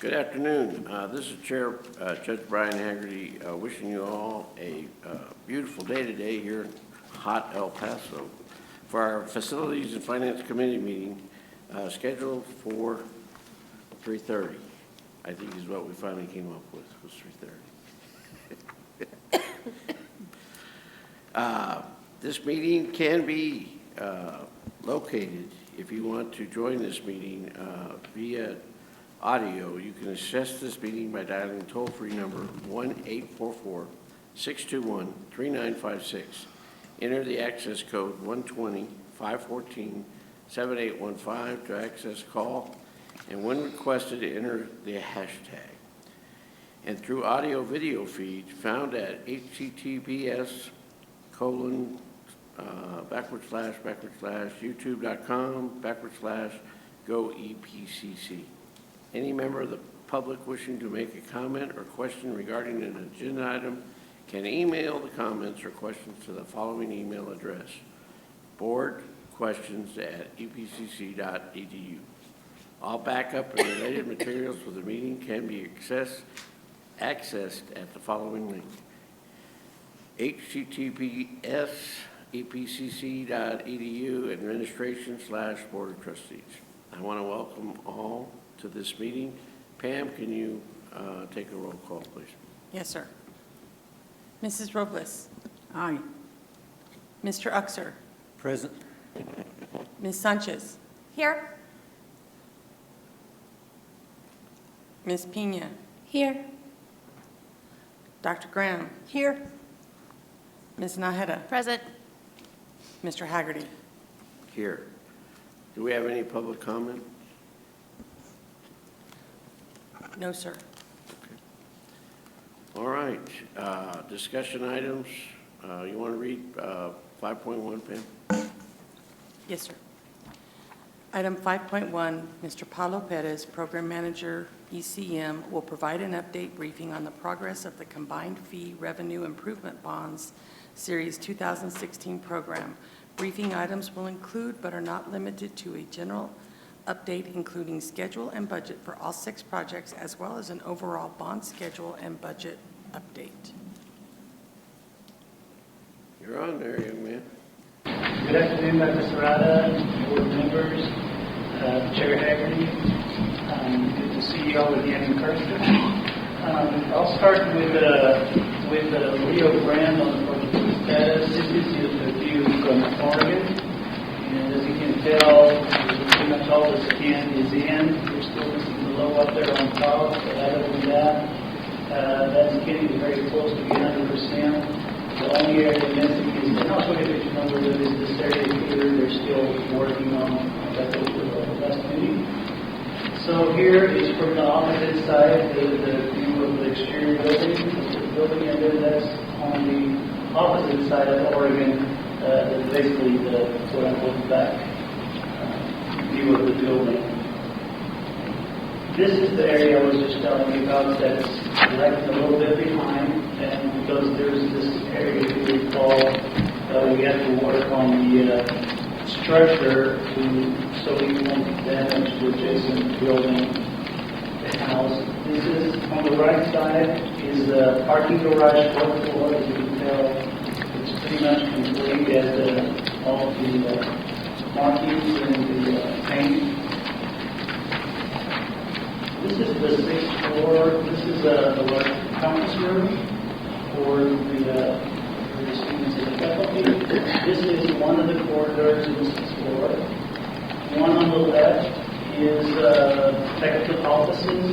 Good afternoon. This is Chair Judge Brian Haggerty wishing you all a beautiful day today here in hot El Paso for our Facilities and Finance Committee meeting scheduled for 3:30. I think is what we finally came up with, was 3:30. This meeting can be located, if you want to join this meeting via audio. You can access this meeting by dialing toll-free number 1-844-621-3956. Enter the access code 120-514-7815 to access call, and when requested, enter the hashtag. And through audio video feed found at https://youtube.com/go EPCC. Any member of the public wishing to make a comment or question regarding an agenda item can email the comments or questions to the following email address: boardquestions@epcc.edu. All backup and related materials for the meeting can be accessed at the following link: https://epcc.edu administration/board of trustees. I want to welcome all to this meeting. Pam, can you take a roll call, please? Yes, sir. Mrs. Robles. Aye. Mr. Uxer. Present. Ms. Sanchez. Here. Ms. Pena. Here. Dr. Graham. Here. Ms. Naheda. Present. Mr. Haggerty. Here. Do we have any public comment? No, sir. Okay. All right. Discussion items. You want to read 5.1, Pam? Yes, sir. Item 5.1, Mr. Paulo Perez, Program Manager, ECM, will provide an update briefing on the progress of the Combined Fee Revenue Improvement Bonds Series 2016 program. Briefing items will include, but are not limited to, a general update including schedule and budget for all 6 projects, as well as an overall bond schedule and budget update. You're on there, young man. Good afternoon, Dr. Serrata, board members, Chair Haggerty. Good to see you all again in person. I'll start with Rio Grande on the project status. This gives you a view from Oregon. And as you can tell, pretty much all the scan is in. We're still missing the low up there on top, but other than that, that's getting very close to being 100%. The only area missing is, and I'll show you a picture number of it, is this area here. They're still working on that over the last meeting. So here is from the opposite side, the view of the exterior building, and then that's on the opposite side of Oregon, basically what I'm looking back view of the building. This is the area I was just telling you about that's lagging a little bit behind, and because there's this area that we call, we have to work on the structure so we won't damage the adjacent building, the house. This is, on the right side, is the parking garage fourth floor. As you can tell, it's pretty much complete as all the markings and the paint. This is the 6th floor. This is the conference room for the students in the faculty. This is one of the corridors in the 6th floor. One on the left is technical offices,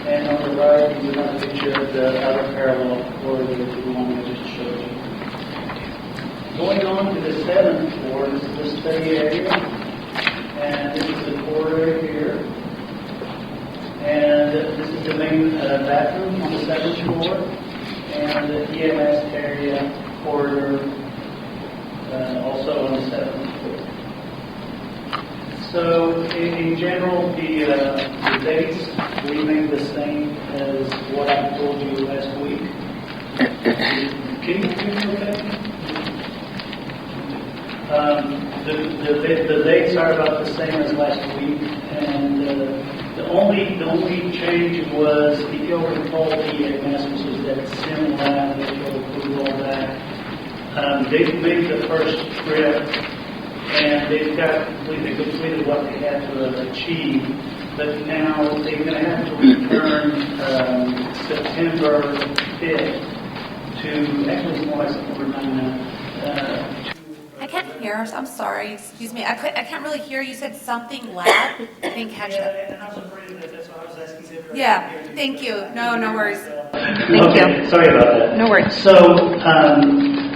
and on the right you have a picture of the outer parallel corridor, the one I just showed you. Going on to the 7th floor, this is the study area, and this is the corridor here. And this is the main bathroom on the 7th floor, and the EMS area corridor also on the 7th floor. So in general, the dates remain the same as what I told you last week. Can you hear me okay? The dates are about the same as last week, and the The only change was, if you'll recall, the EMS, which was that SIM lab, that you'll approve all that. They've made the first trip, and they've completed what they had to achieve. But now they're going to have to return September 5th to, actually it's more like September 9th. I can't hear us. I'm sorry. Excuse me. I can't really hear. You said something loud. I didn't catch that. And I was afraid that's why I was asking if everybody Yeah. could hear me. Thank you. No worries. Thank you. Sorry about that. No worries. So,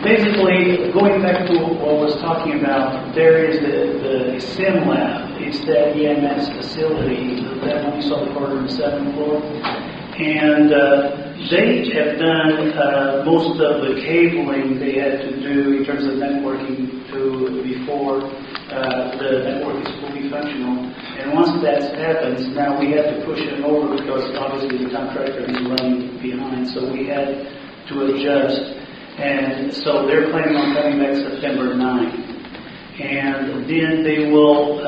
basically, going back to what I was talking about, there is the SIM lab. It's that EMS facility, that one you saw the corridor on the 7th floor. And they have done most of the cabling they had to do in terms of networking before the network is fully functional. And once that happens, now we have to push it over because obviously the contractor is running behind. So we had to adjust. And so they're planning on coming back September 9th. And then they will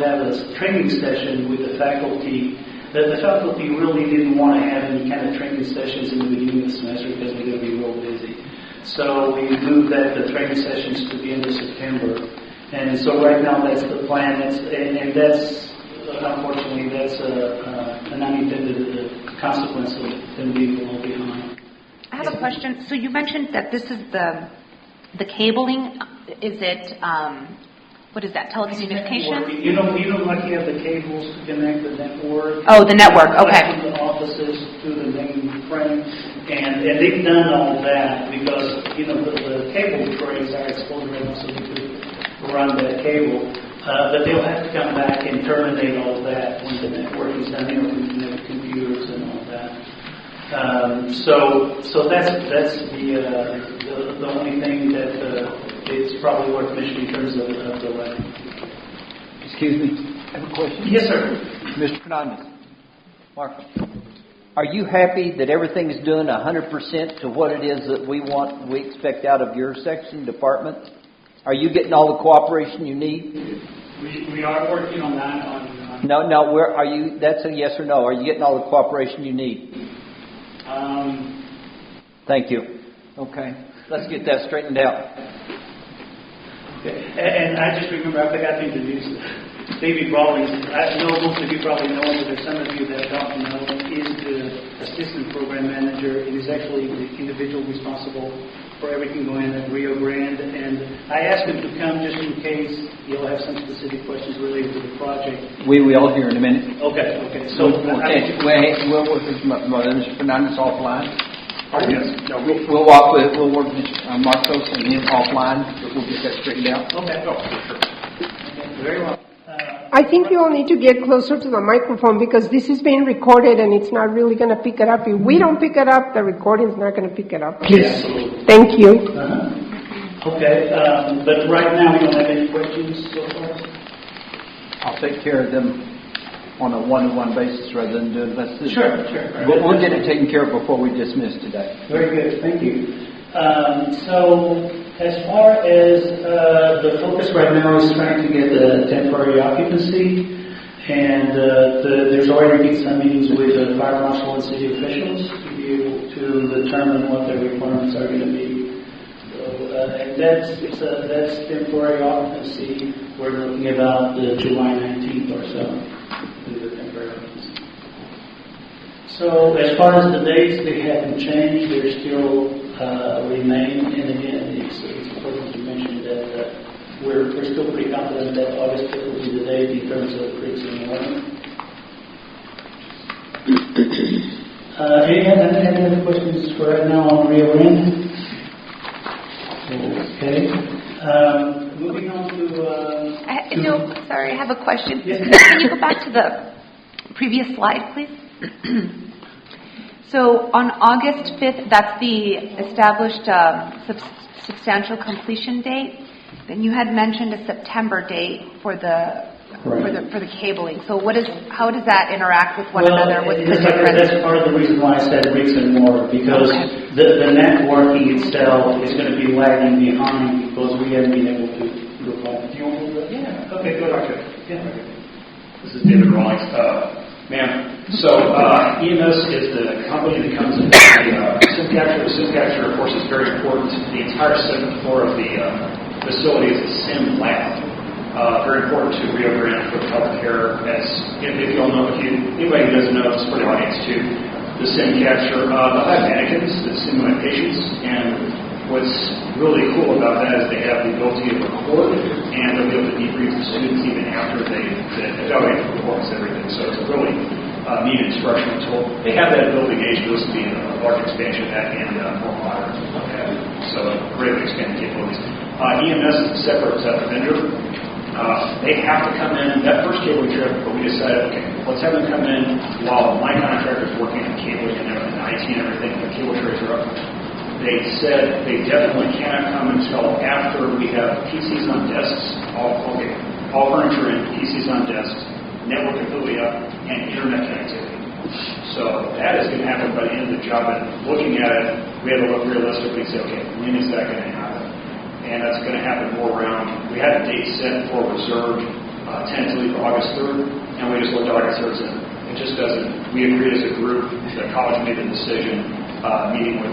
have a training session with the faculty. The faculty really didn't want to have any kind of training sessions in the beginning of the semester because they're going to be real busy. So we moved the training sessions to the end of September. And so right now that's the plan. And that's, unfortunately, that's an unintended consequence of them being a little behind. I have a question. So you mentioned that this is the cabling. Is it, what is that, telecommunication? You know, like you have the cables to connect the network. Oh, the network, okay. From the offices to the main frame. And they've done all that because, the cable trays are exposed right now, so they could run that cable. But they'll have to come back and terminate all that when the network is done, with computers and all that. So that's the only thing that it's probably worth mentioning in terms of delay. Excuse me, I have a question. Yes, sir. Mr. Fernandez, Marco, are you happy that everything is done 100% to what it is that we expect out of your section department? Are you getting all the cooperation you need? We are working on that. No, where are you? That's a yes or no. Are you getting all the cooperation you need? Thank you. Okay, let's get that straightened out. Okay. And I just remember, I forgot to introduce David Rawlings. I know most of you probably know him, but there's some of you that don't know him. He is the assistant program manager. He is actually the individual responsible for everything going on at Rio Grande. And I asked him to come just in case you'll have some specific questions related to the project. We will here in a minute. Okay. So We'll work with Mr. Fernandez offline. Oh, yes. No, We'll work with Marcos and him offline, but we'll get that straightened out. Okay. Oh, sure. Okay. Very well. I think you all need to get closer to the microphone because this is being recorded and it's not really going to pick it up. If we don't pick it up, the recording is not going to pick it up. Please. Absolutely. Thank you. Okay. But right now we don't have any questions so far? I'll take care of them on a one-to-one basis rather than doing this. Sure. But we'll get it taken care of before we dismiss today. Very good. Thank you. So as far as the focus right now is trying to get the temporary occupancy, and there's already been some meetings with the fire marshal and city officials to be able to determine what their requirements are going to be. So, and that's temporary occupancy. We're looking about July 19th or so. The temporary occupancy. So as far as the dates, they haven't changed. They're still remain. And again, it's important to mention that we're still pretty confident that August 5th will be the date in terms of creeks in the morning. Any other questions for right now on Rio Grande? Okay. Moving on to... Sorry, I have a question. Yes. Can you go back to the previous slide, please? So on August 5th, that's the established substantial completion date. Then you had mentioned a September date for the cabling. So how does that interact with one another? What's the difference? That's part of the reason why I said rigs and more, because the networking itself is going to be lagging behind because we haven't been able to go back. Do you want to go? Yeah. Okay, go ahead. Yeah. This is David Rawlings. Ma'am, so EMS is the company that comes in the SIM capture. The SIM capture, of course, is very important. The entire second floor of the facility is a SIM lab. Very important to Rio Grande for healthcare. As if you all know, anybody who doesn't know, it's for the audience too. The SIM capture, they'll have mannequins that simulate patients, and what's really cool about that is they have the ability to record, and they'll be able to debrief the students even after they evaluate the performance and everything. So it's a really neat instructional tool. They have that building age. This will be a large expansion of that and more modern. Okay. So greatly expanded capabilities. EMS is a separate vendor. They have to come in that first cabling trip, but we decided, okay, let's have them come in while my contractor is working on cabling and everything, IT and everything, the cable trays are up. They said they definitely cannot come until after we have PCs on desks, all furniture in, PCs on desks, network completely up, and internet connectivity. So that is going to happen by the end of the job. And looking at it, we had to look realistically and say, okay, when is that going to happen? And that's going to happen more around, we had a date set for reserved tentatively for August 3rd, and we just looked at August 3rd and it just doesn't, we agreed as a group, the college made the decision, meeting with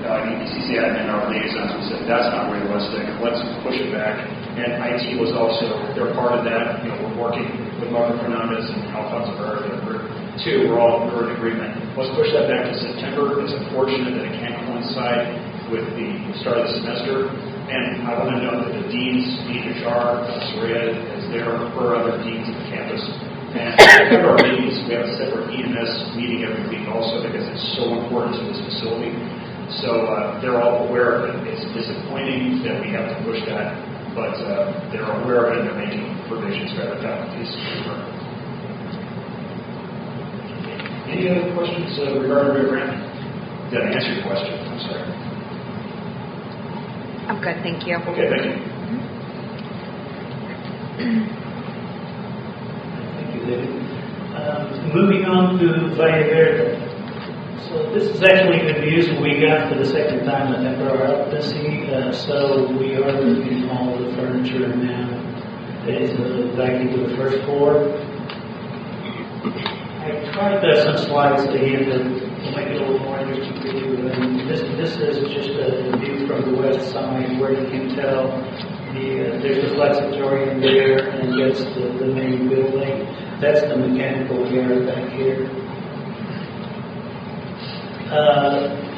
EPCC admin and our liaisons, we said that's not realistic, let's push it back. And IT was also, they're part of that. You know, we're working with Marco Fernandez and Alfonso Herrera, the group too. We're in agreement. Let's push that back to September. It's unfortunate that it can't coincide with the start of the semester. And I want to note that the deans, Dean Bashar, Soraya is there, her other deans at the campus. And we have our meetings. We have a separate EMS meeting every week also because it's so important to this facility. So they're all aware of it. It's disappointing that we have to push that, but they're aware of it and they're making provisions for the faculties. Any other questions regarding Rio Grande? Did I answer your question? I'm sorry. I'm good, thank you. Okay, thank you. Thank you, David. Moving on to Valle Verde. So this is actually good news. We got for the second time a temporary occupancy, so we are moving all the furniture now. It is back into the first floor. I tried some slides again to make it a little more interesting for you. And this is just a view from the west side where you can tell there's the flexitorium there, and that's the main building. That's the mechanical yard back here.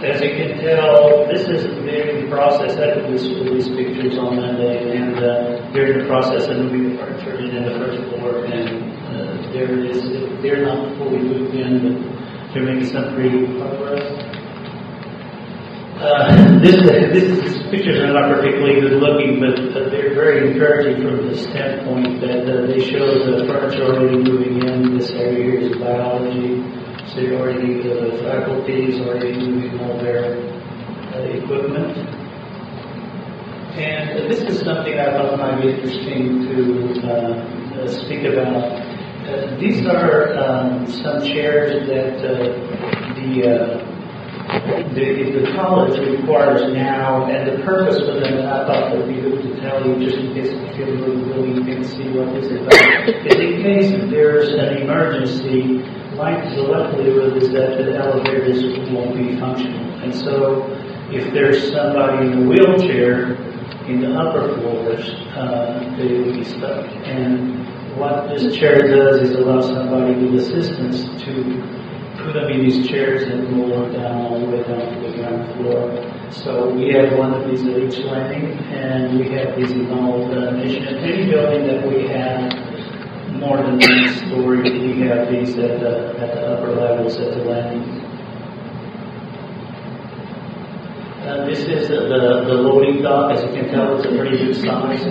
As you can tell, this is during the process. I took these pictures on Monday, and during the process of moving the furniture in the first floor, and they're not fully moved in, but they're making some pretty progress. These pictures are not particularly good looking, but they're very encouraging from the standpoint that they show the furniture already moving in. This area here is biology. So the faculties already moving all their equipment. And this is something I thought might be interesting to speak about. These are some chairs that the college requires now, and the purpose for them, and I thought would be good to tell you, just in case you feel really you can see what this is about, is in case there's an emergency. The likelihood is that the elevators won't be functional. And so if there's somebody in a wheelchair in the upper floors, they will be stuck. And what this chair does is allow somebody with assistance to put them in these chairs and roll them down all the way down to the ground floor. So we have one of these at each landing, and we have these in all any building that we have more than one story, we have these at the upper levels at the landings. This is the loading dock. As you can tell, it's a pretty good size. The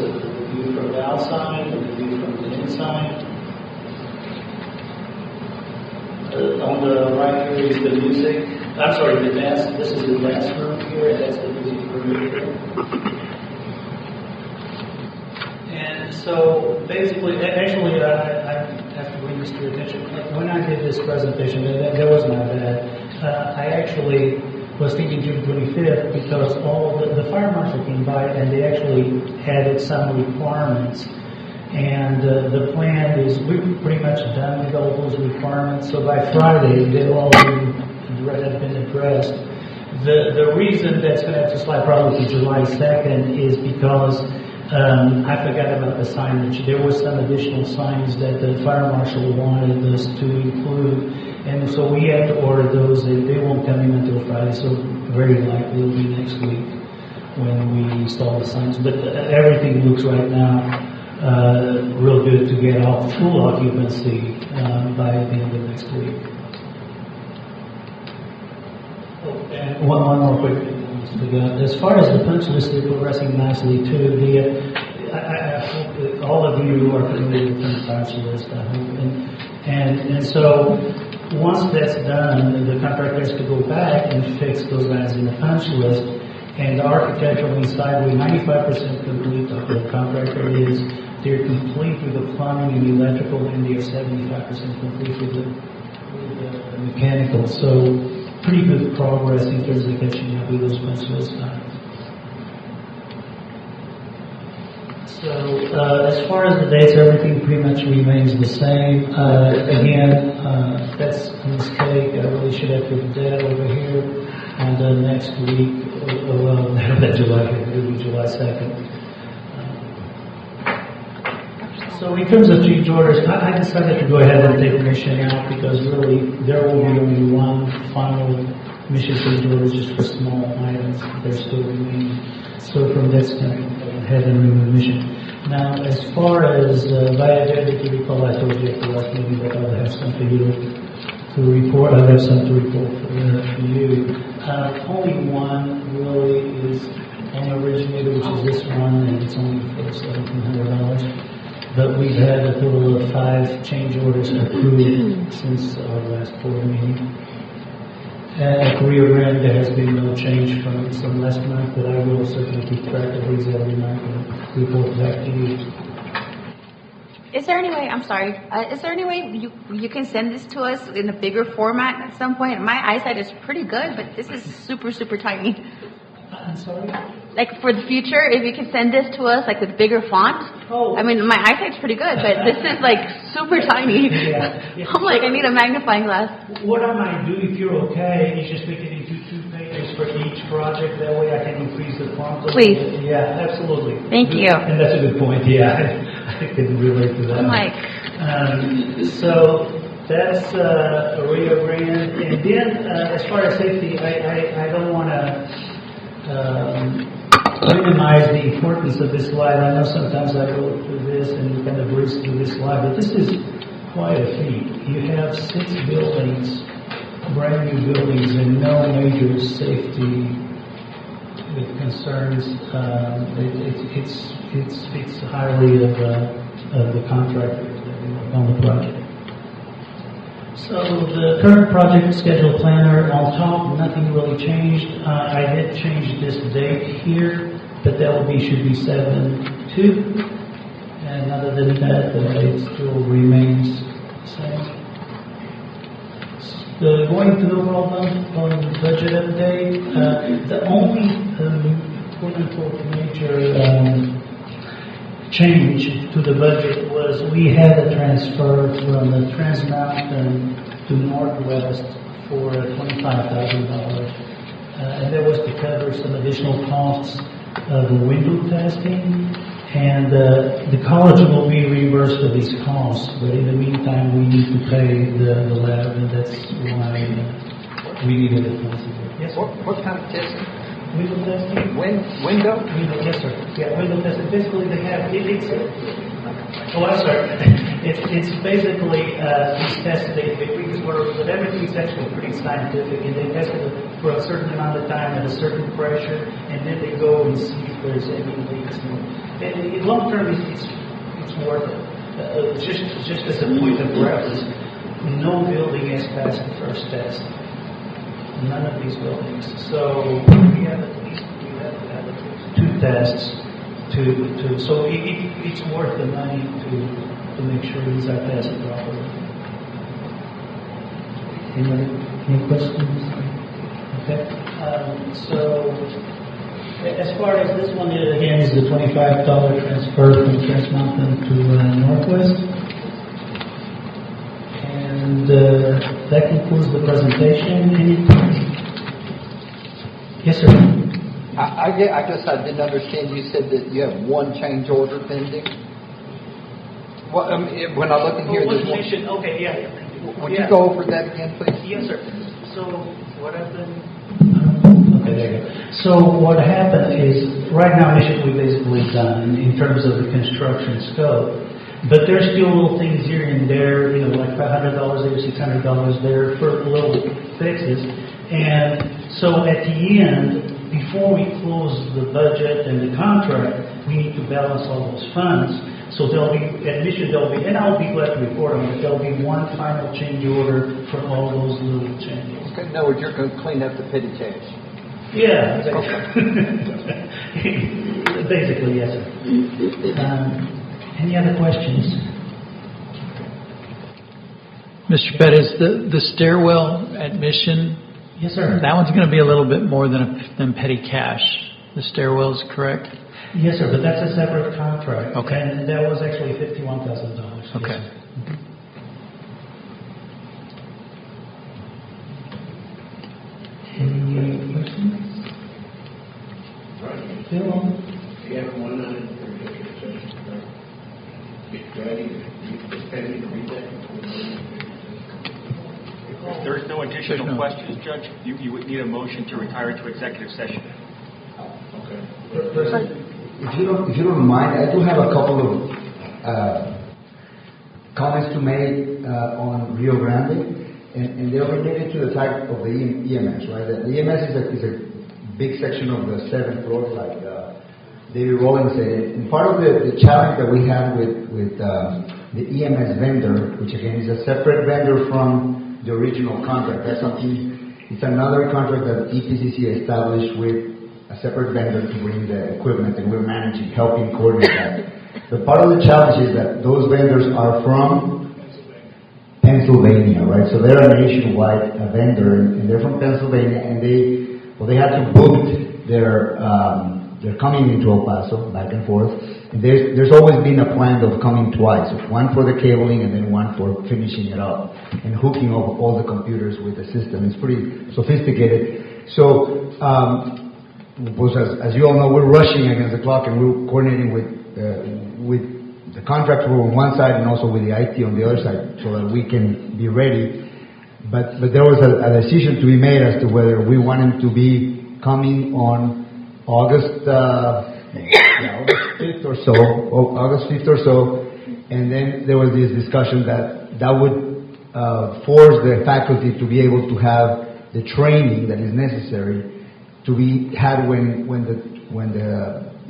view from the outside and the view from the inside. On the right here is the music. I'm sorry, the dance. This is the dance room here. That's the music room here. And so basically, actually, I have to bring this to your attention. When I did this presentation, that was not bad. I actually was thinking June 25th because all the fire marshal came by and they actually added some requirements. And the plan is, we're pretty much done with all those requirements, so by Friday, they'll all have been addressed. The reason that's going to have to slide probably to July 2nd is because I forgot about the signage. There were some additional signs that the fire marshal wanted us to include, and so we had to order those, and they won't come in until Friday, so very likely it'll be next week when we install the signs. But everything looks right now real good to get off full occupancy by the end of next week. Oh, and one more quick thing. As far as the punch list, they're progressing nicely too. I hope that all of you are familiar with the punch list, I hope. And so once that's done, the contractor has to go back and fix those lines in the punch list. And the architectural inside, we're 95% complete. The contractor is, they're complete with the plumbing and the electrical, and they're 75% complete with the mechanical. So pretty good progress in terms of catching up with those punch list times. So as far as the dates, everything pretty much remains the same. Again, that's a mistake. I really should have put that over here. And next week, well, that July, it will be July 2nd. So in terms of change orders, I decided to go ahead and take mission out because really there will be only one final mission change order just for small items. They're still remaining. So from this time, go ahead and remove mission. Now, as far as viability, if you recall, I told you at the last meeting that I'll have some for you to report. I'll have some to report for you. Only one really is an originator, which is this one, and it's only for $1,700. But we've had a total of 5 change orders approved since our last board meeting. At Rio Grande, there has been no change from last month, but I will certainly keep track of these every month and report back to you. Is there any way, I'm sorry, is there any way you can send this to us in a bigger format at some point? My eyesight is pretty good, but this is super, super tiny. I'm sorry? Like for the future, if you can send this to us like with bigger font. Oh. I mean, my eyesight's pretty good, but this is like super tiny. Yeah. I'm like, I need a magnifying glass. What I might do, if you're okay, is just make it into 2 pages for each project. That way I can increase the font. Please. Yeah, absolutely. Thank you. And that's a good point. Yeah, I can relate to that. I'm like, so that's Rio Grande. And then as far as safety, I don't want to minimize the importance of this slide. I know sometimes I go through this and kind of breeze through this slide, but this is quite a feat. You have 6 buildings, brand new buildings, and no major safety with concerns. It speaks highly of the contractors that work on the project. So the current project schedule planner on top, nothing really changed. I did change this date here, but that should be 7/2. And other than that, the date still remains the same. Going to the overall budget update, the only quote-unquote major change to the budget was we had a transfer from the Trans Mountain to Northwest for $25,000. And that was to cover some additional costs of window testing. And the college will be reimbursed for these costs, but in the meantime, we need to pay the lab, and that's why we needed it. Yes? What kind of testing? Window testing? Window? Yes, sir. Yeah, window testing. Basically, they have, oh, I'm sorry. It's basically these tests, but everything's actually pretty scientific, and they test it for a certain amount of time at a certain pressure, and then they go and see if there's any leaks. And in long term, it's worth it. Just as a point of reference, no building has passed the first test. None of these buildings. So we have to have at least 2 tests to so it's worth the money to make sure these are passed properly. Any questions? Okay. So As far as this one is, again, is the $25 transfer from Trans Mountain to Northwest. And that concludes the presentation. Yes, sir. I guess I didn't understand. You said that you have one change order pending? Well, when I look in here, there's one. Okay, yeah. Would you go over that again, please? Yes, sir. So what happened? Okay, there you go. So what happened is, right now, mission we basically done in terms of the construction scope. But there's still little things here and there, like $500 there, $600 there for little fixes. And so at the end, before we close the budget and the contract, we need to balance all those funds. So there'll be, and I'll be glad to report on it, there'll be one final change order for all those little changes. Okay, in other words, you're going to clean up the petty cash. Yeah, basically, yes, sir. Any other questions? Mr. Pettis, the stairwell at Mission, Yes, sir. that one's going to be a little bit more than petty cash. The stairwell is correct? Yes, sir, but that's a separate contract. Okay. And that was actually $51,000. Okay. Yes, any questions? Phil? You have one on executive session. Get ready, it's pending to read that. If there's no additional questions, Judge, you would need a motion to retire to executive session. If you don't mind, I do have a couple of comments to make on Rio Grande, and they're related to the type of the EMS, right? The EMS is a big section of the 7th floor, like David Rollins said. And part of the challenge that we have with the EMS vendor, which again is a separate vendor from the original contract. It's another contract that EPCC established with a separate vendor to bring the equipment, and we're helping coordinate that. But part of the challenge is that those vendors are from Pennsylvania, right? So they're a nationwide vendor, and they're from Pennsylvania, and they have to book they're coming into El Paso, back and forth. And there's always been a plan of coming twice, one for the cabling and then one for finishing it up and hooking up all the computers with the system. It's pretty sophisticated. So, as you all know, we're rushing against the clock, and we're coordinating with the contractor on one side and also with the IT on the other side, so that we can be ready. But there was a decision to be made as to whether we want him to be coming on August 5th or so, and then there was this discussion that would force the faculty to be able to have the training that is necessary to be had when the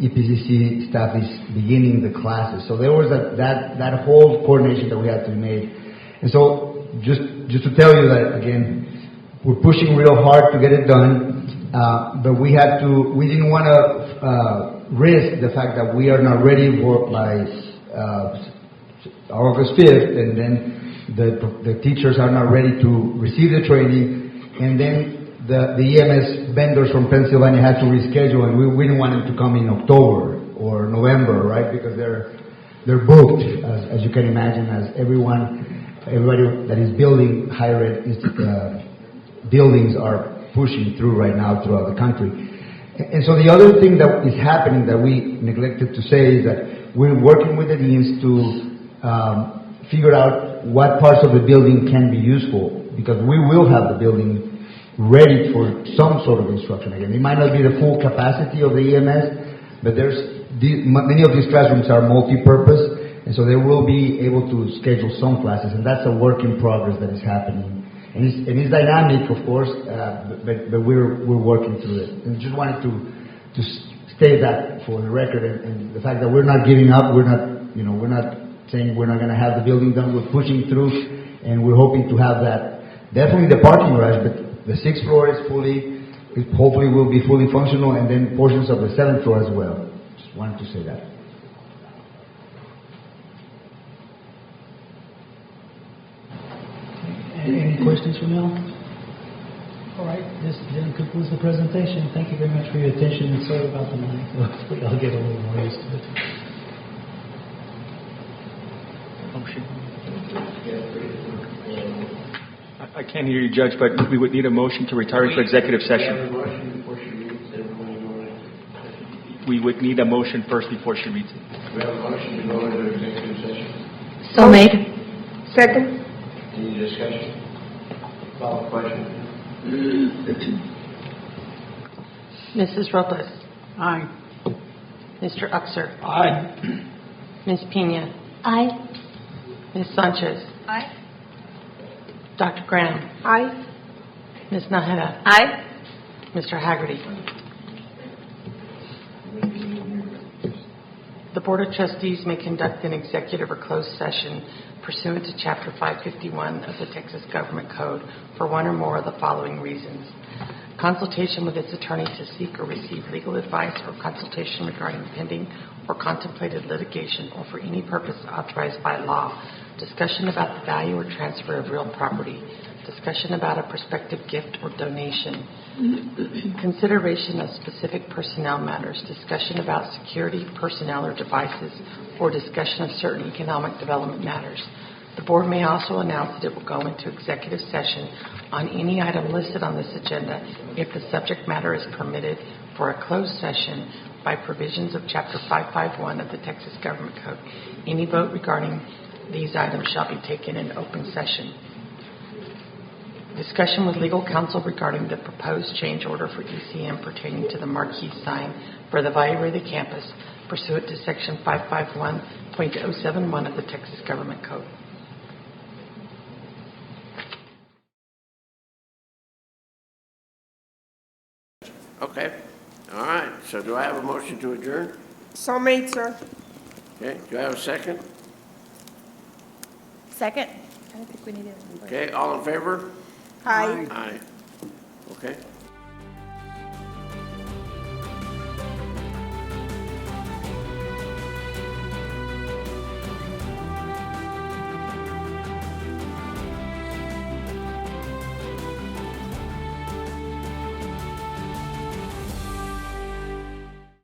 EPCC staff is beginning the classes. So there was that whole coordination that we had to be made. And so just to tell you that, again, we're pushing real hard to get it done, but we didn't want to risk the fact that we are not ready by August 5th, and then the teachers are not ready to receive the training, and then the EMS vendors from Pennsylvania had to reschedule, and we didn't want them to come in October or November, right? Because they're booked, as you can imagine, as everybody that is building higher ed buildings are pushing through right now throughout the country. And so the other thing that is happening that we neglected to say is that we're working with the deans to figure out what parts of the building can be useful, because we will have the building ready for some sort of instruction again. It might not be the full capacity of the EMS, but many of these classrooms are multi-purpose, and so they will be able to schedule some classes, and that's a work in progress that is happening. And it's dynamic, of course, but we're working through it. And just wanted to state that for the record, and the fact that we're not giving up. We're not saying we're not going to have the building done. We're pushing through, and we're hoping to have that. Definitely the parking garage, but the 6th floor is hopefully will be fully functional, and then portions of the 7th floor as well. Just wanted to say that. Any questions for Mel? All right, this then concludes the presentation. Thank you very much for your attention, and sorry about the mic. Hopefully I'll get a little more used to it. Motion. I can't hear you, Judge, but we would need a motion to retire to executive session. We would need a motion first before she reads it. We have a motion to go into executive session. So made. Second? Any discussion? Follow question? Mrs. Robles? Aye. Mr. Uxer? Aye. Ms. Pena? Aye. Ms. Sanchez? Aye. Dr. Graham? Aye. Ms. Naheda? Aye. Mr. Haggerty? The Board of Trustees may conduct an executive or closed session pursuant to Chapter 551 of the Texas Government Code for one or more of the following reasons: consultation with its attorney to seek or receive legal advice, or consultation regarding pending or contemplated litigation, or for any purpose authorized by law; discussion about the value or transfer of real property; discussion about a prospective gift or donation; consideration of specific personnel matters; discussion about security, personnel, or devices; or discussion of certain economic development matters. The Board may also announce that it will go into executive session on any item listed on this agenda if the subject matter is permitted for a closed session by provisions of Chapter 551 of the Texas Government Code. Any vote regarding these items shall be taken in open session. Discussion with legal counsel regarding the proposed change order for ECM pertaining to the marquee sign for the Valle Verde campus pursuant to Section 551.071 of the Texas Government Code. Okay. All right. So do I have a motion to adjourn? So made, sir. Okay. Do I have a second? Second? I don't think we need it. Okay. All in favor? Aye. Aye. Okay.